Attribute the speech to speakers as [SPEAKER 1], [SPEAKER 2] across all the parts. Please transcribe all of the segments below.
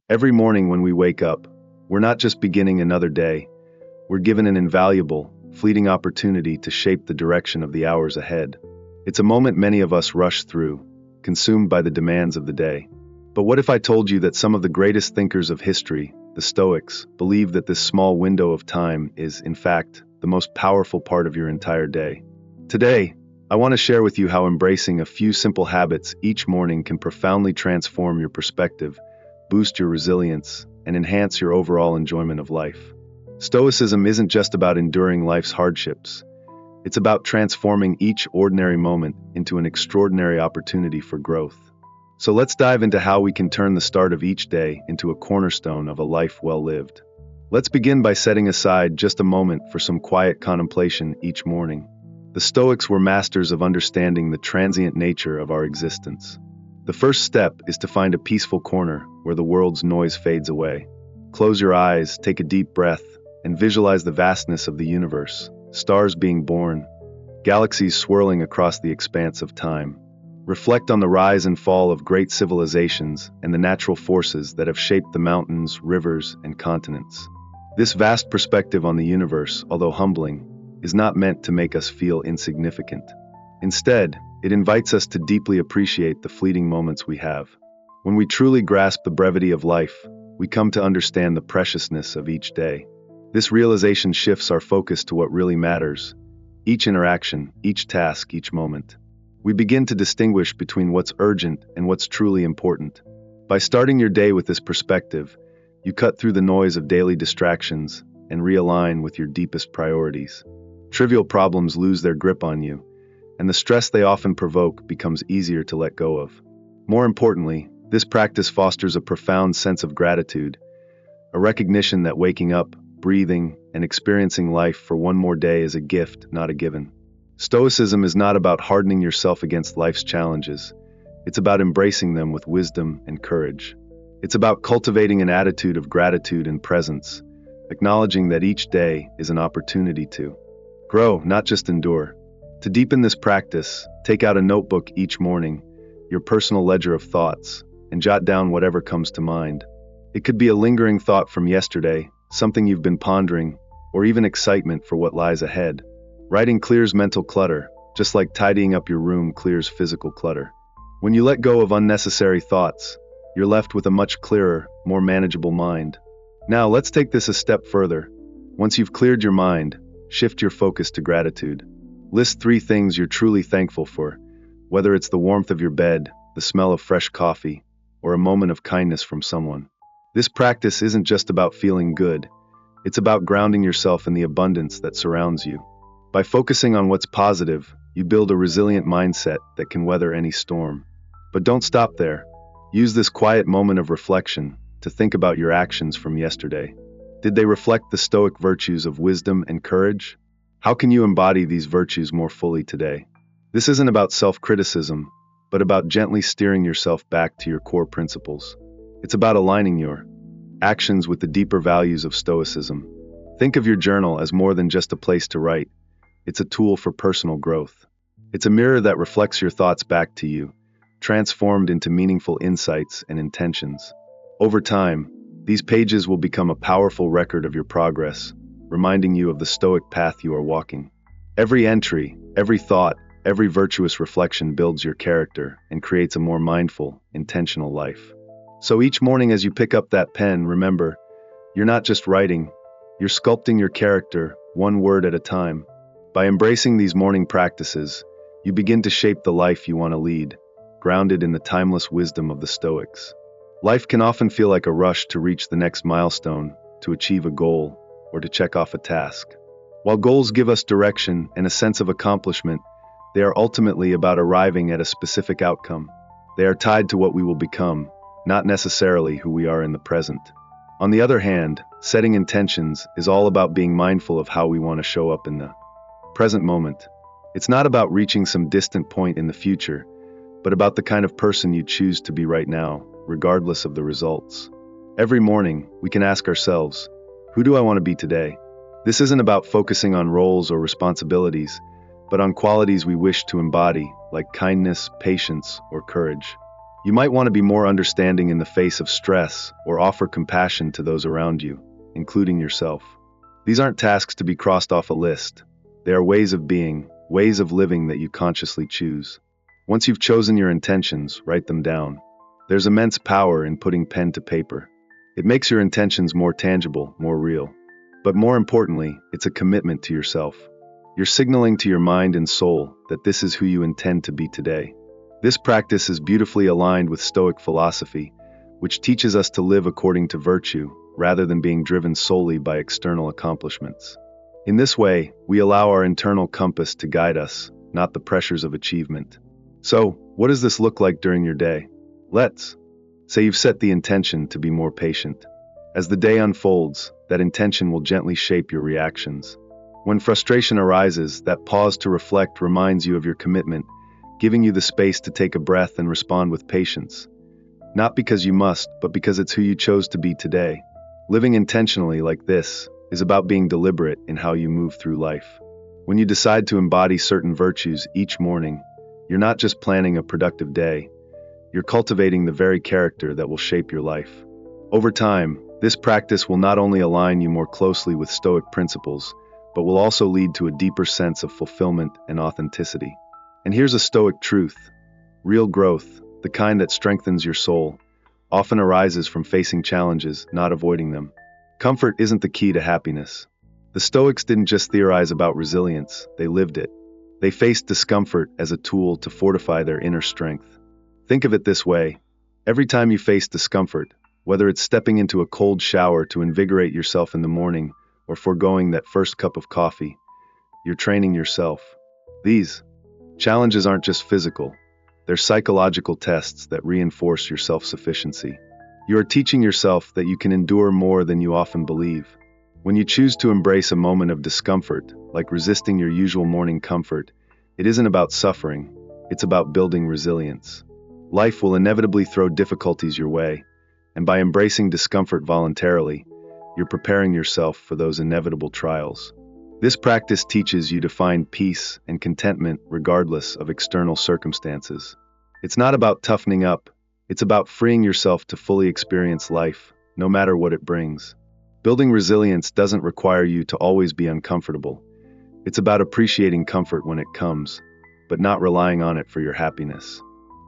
[SPEAKER 1] Every morning when we wake up, we're not just beginning another day, we're given an invaluable, fleeting opportunity to shape the direction of the hours ahead. It's a moment many of us rush through, consumed by the demands of the day. But what if I told you that some of the greatest thinkers of history, the Stoics, believe that this small window of time is, in fact, the most powerful part of your entire day? Today, I want to share with you how embracing a few simple habits each morning can profoundly transform your perspective, boost your resilience, and enhance your overall enjoyment of life. Stoicism isn't just about enduring life's hardships. It's about transforming each ordinary moment into an extraordinary opportunity for growth. So let's dive into how we can turn the start of each day into a cornerstone of a life well lived. Let's begin by setting aside just a moment for some quiet contemplation each morning. The Stoics were masters of understanding the transient nature of our existence. The first step is to find a peaceful corner where the world's noise fades away. Close your eyes, take a deep breath, and visualize the vastness of the universe, stars being born, galaxies swirling across the expanse of time. Reflect on the rise and fall of great civilizations and the natural forces that have shaped the mountains, rivers, and continents. This vast perspective on the universe, although humbling, is not meant to make us feel insignificant. Instead, it invites us to deeply appreciate the fleeting moments we have. When we truly grasp the brevity of life, we come to understand the preciousness of each day. This realization shifts our focus to what really matters, each interaction, each task, each moment. We begin to distinguish between what's urgent and what's truly important. By starting your day with this perspective, you cut through the noise of daily distractions and realign with your deepest priorities. Trivial problems lose their grip on you, and the stress they often provoke becomes easier to let go of. More importantly, this practice fosters a profound sense of gratitude, a recognition that waking up, breathing, and experiencing life for one more day is a gift, not a given. Stoicism is not about hardening yourself against life's challenges. It's about embracing them with wisdom and courage. It's about cultivating an attitude of gratitude and presence, acknowledging that each day is an opportunity to grow, not just endure. To deepen this practice, take out a notebook each morning, your personal ledger of thoughts, and jot down whatever comes to mind. It could be a lingering thought from yesterday, something you've been pondering, or even excitement for what lies ahead. Writing clears mental clutter, just like tidying up your room clears physical clutter. When you let go of unnecessary thoughts, you're left with a much clearer, more manageable mind. Now let's take this a step further. Once you've cleared your mind, shift your focus to gratitude. List 3 things you're truly thankful for, whether it's the warmth of your bed, the smell of fresh coffee, or a moment of kindness from someone. This practice isn't just about feeling good, it's about grounding yourself in the abundance that surrounds you. By focusing on what's positive, you build a resilient mindset that can weather any storm. But don't stop there. Use this quiet moment of reflection to think about your actions from yesterday. Did they reflect the Stoic virtues of wisdom and courage? How can you embody these virtues more fully today? This isn't about self-criticism, but about gently steering yourself back to your core principles. It's about aligning your actions with the deeper values of Stoicism. Think of your journal as more than just a place to write. It's a tool for personal growth. It's a mirror that reflects your thoughts back to you, transformed into meaningful insights and intentions. Over time, these pages will become a powerful record of your progress, reminding you of the Stoic path you are walking. Every entry, every thought, every virtuous reflection builds your character and creates a more mindful, intentional life. So each morning as you pick up that pen, remember, you're not just writing, you're sculpting your character, one word at a time. By embracing these morning practices, you begin to shape the life you want to lead, grounded in the timeless wisdom of the Stoics. Life can often feel like a rush to reach the next milestone, to achieve a goal, or to check off a task. While goals give us direction and a sense of accomplishment, they are ultimately about arriving at a specific outcome. They are tied to what we will become, not necessarily who we are in the present. On the other hand, setting intentions is all about being mindful of how we want to show up in the present moment. It's not about reaching some distant point in the future, but about the kind of person you choose to be right now, regardless of the results. Every morning, we can ask ourselves, who do I want to be today? This isn't about focusing on roles or responsibilities, but on qualities we wish to embody, like kindness, patience, or courage. You might want to be more understanding in the face of stress or offer compassion to those around you, including yourself. These aren't tasks to be crossed off a list. They are ways of being, ways of living that you consciously choose. Once you've chosen your intentions, write them down. There's immense power in putting pen to paper. It makes your intentions more tangible, more real. But more importantly, it's a commitment to yourself. You're signaling to your mind and soul that this is who you intend to be today. This practice is beautifully aligned with Stoic philosophy, which teaches us to live according to virtue, rather than being driven solely by external accomplishments. In this way, we allow our internal compass to guide us, not the pressures of achievement. So, what does this look like during your day? Let's say you've set the intention to be more patient. As the day unfolds, that intention will gently shape your reactions. When frustration arises, that pause to reflect reminds you of your commitment, giving you the space to take a breath and respond with patience. Not because you must, but because it's who you chose to be today. Living intentionally like this is about being deliberate in how you move through life. When you decide to embody certain virtues each morning, you're not just planning a productive day, you're cultivating the very character that will shape your life. Over time, this practice will not only align you more closely with Stoic principles, but will also lead to a deeper sense of fulfillment and authenticity. And here's a Stoic truth. Real growth, the kind that strengthens your soul, often arises from facing challenges, not avoiding them. Comfort isn't the key to happiness. The Stoics didn't just theorize about resilience, they lived it. They faced discomfort as a tool to fortify their inner strength. Think of it this way. Every time you face discomfort, whether it's stepping into a cold shower to invigorate yourself in the morning or foregoing that first cup of coffee, you're training yourself. These challenges aren't just physical, they're psychological tests that reinforce your self-sufficiency. You are teaching yourself that you can endure more than you often believe. When you choose to embrace a moment of discomfort, like resisting your usual morning comfort, it isn't about suffering, it's about building resilience. Life will inevitably throw difficulties your way, and by embracing discomfort voluntarily, you're preparing yourself for those inevitable trials. This practice teaches you to find peace and contentment regardless of external circumstances. It's not about toughening up, it's about freeing yourself to fully experience life, no matter what it brings. Building resilience doesn't require you to always be uncomfortable. It's about appreciating comfort when it comes, but not relying on it for your happiness.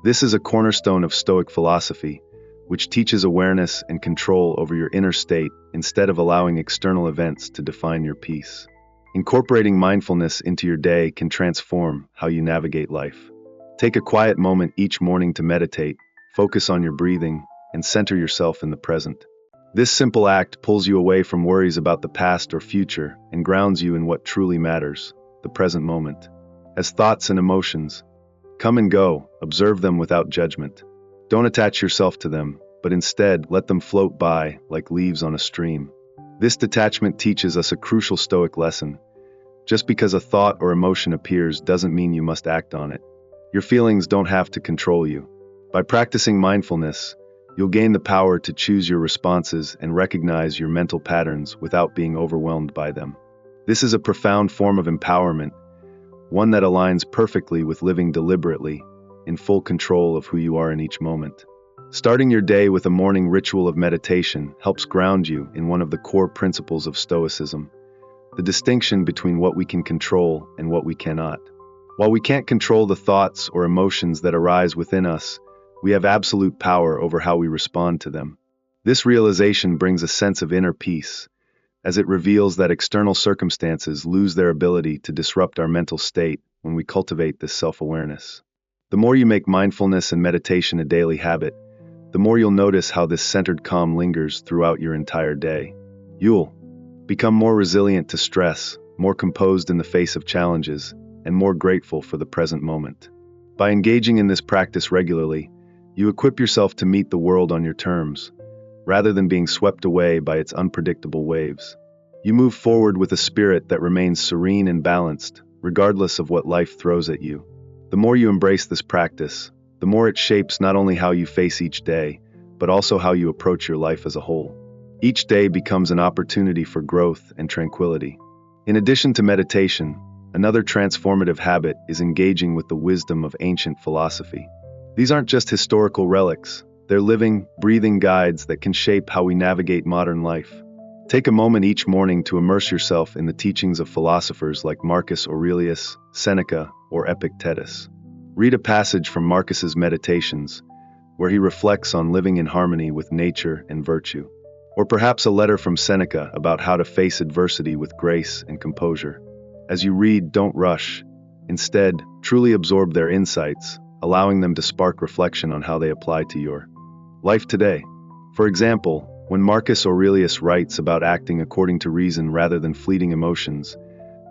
[SPEAKER 1] This is a cornerstone of Stoic philosophy, which teaches awareness and control over your inner state instead of allowing external events to define your peace. Incorporating mindfulness into your day can transform how you navigate life. Take a quiet moment each morning to meditate, focus on your breathing, and center yourself in the present. This simple act pulls you away from worries about the past or future and grounds you in what truly matters, the present moment. As thoughts and emotions come and go, observe them without judgment. Don't attach yourself to them, but instead let them float by like leaves on a stream. This detachment teaches us a crucial Stoic lesson. Just because a thought or emotion appears doesn't mean you must act on it. Your feelings don't have to control you. By practicing mindfulness, you'll gain the power to choose your responses and recognize your mental patterns without being overwhelmed by them. This is a profound form of empowerment, one that aligns perfectly with living deliberately, in full control of who you are in each moment. Starting your day with a morning ritual of meditation helps ground you in one of the core principles of Stoicism, the distinction between what we can control and what we cannot. While we can't control the thoughts or emotions that arise within us, we have absolute power over how we respond to them. This realization brings a sense of inner peace, as it reveals that external circumstances lose their ability to disrupt our mental state when we cultivate this self-awareness. The more you make mindfulness and meditation a daily habit, the more you'll notice how this centered calm lingers throughout your entire day. You'll become more resilient to stress, more composed in the face of challenges, and more grateful for the present moment. By engaging in this practice regularly, you equip yourself to meet the world on your terms, rather than being swept away by its unpredictable waves. You move forward with a spirit that remains serene and balanced, regardless of what life throws at you. The more you embrace this practice, the more it shapes not only how you face each day, but also how you approach your life as a whole. Each day becomes an opportunity for growth and tranquility. In addition to meditation, another transformative habit is engaging with the wisdom of ancient philosophy. These aren't just historical relics, they're living, breathing guides that can shape how we navigate modern life. Take a moment each morning to immerse yourself in the teachings of philosophers like Marcus Aurelius, Seneca, or Epictetus. Read a passage from Marcus's Meditations, where he reflects on living in harmony with nature and virtue. Or perhaps a letter from Seneca about how to face adversity with grace and composure. As you read, don't rush. Instead, truly absorb their insights, allowing them to spark reflection on how they apply to your life today. For example, when Marcus Aurelius writes about acting according to reason rather than fleeting emotions,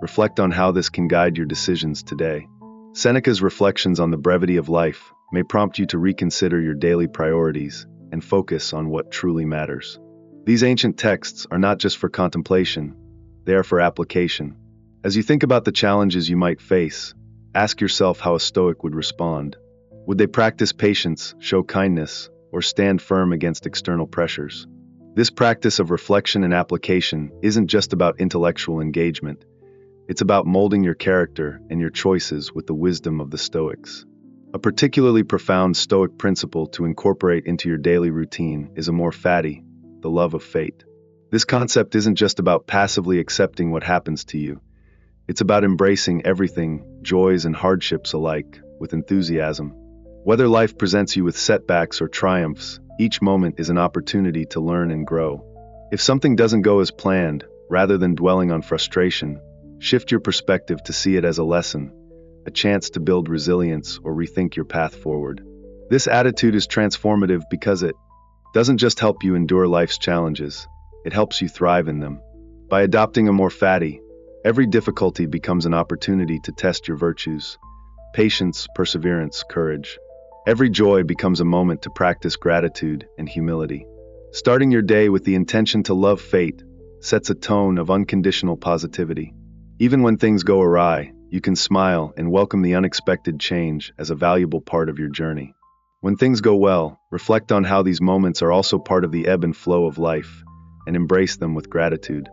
[SPEAKER 1] reflect on how this can guide your decisions today. Seneca's reflections on the brevity of life may prompt you to reconsider your daily priorities and focus on what truly matters. These ancient texts are not just for contemplation, they are for application. As you think about the challenges you might face, ask yourself how a Stoic would respond. Would they practice patience, show kindness, or stand firm against external pressures? This practice of reflection and application isn't just about intellectual engagement. It's about molding your character and your choices with the wisdom of the Stoics. A particularly profound Stoic principle to incorporate into your daily routine is amor fati, the love of fate. This concept isn't just about passively accepting what happens to you. It's about embracing everything, joys and hardships alike, with enthusiasm. Whether life presents you with setbacks or triumphs, each moment is an opportunity to learn and grow. If something doesn't go as planned, rather than dwelling on frustration, shift your perspective to see it as a lesson, a chance to build resilience or rethink your path forward. This attitude is transformative because it doesn't just help you endure life's challenges, it helps you thrive in them. By adopting amor fati, every difficulty becomes an opportunity to test your virtues: patience, perseverance, courage. Every joy becomes a moment to practice gratitude and humility. Starting your day with the intention to love fate sets a tone of unconditional positivity. Even when things go awry, you can smile and welcome the unexpected change as a valuable part of your journey. When things go well, reflect on how these moments are also part of the ebb and flow of life, and embrace them with gratitude.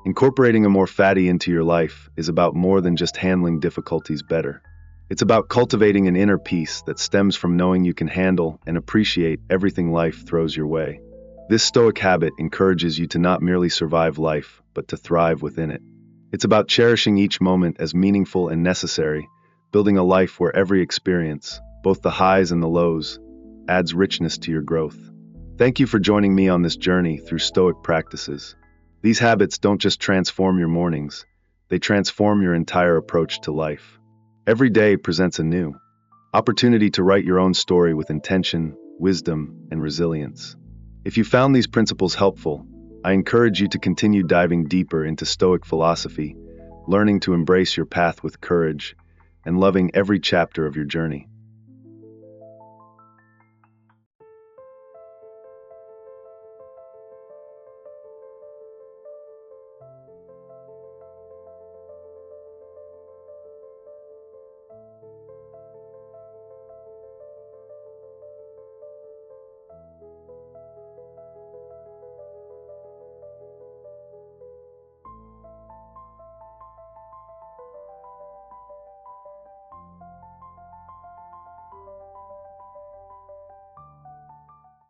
[SPEAKER 1] Incorporating amor fati into your life is about more than just handling difficulties better. It's about cultivating an inner peace that stems from knowing you can handle and appreciate everything life throws your way. This Stoic habit encourages you to not merely survive life, but to thrive within it. It's about cherishing each moment as meaningful and necessary, building a life where every experience, both the highs and the lows, adds richness to your growth. Thank you for joining me on this journey through Stoic practices. These habits don't just transform your mornings, they transform your entire approach to life. Every day presents a new opportunity to write your own story with intention, wisdom, and resilience. If you found these principles helpful, I encourage you to continue diving deeper into Stoic philosophy, learning to embrace your path with courage, and loving every chapter of your journey.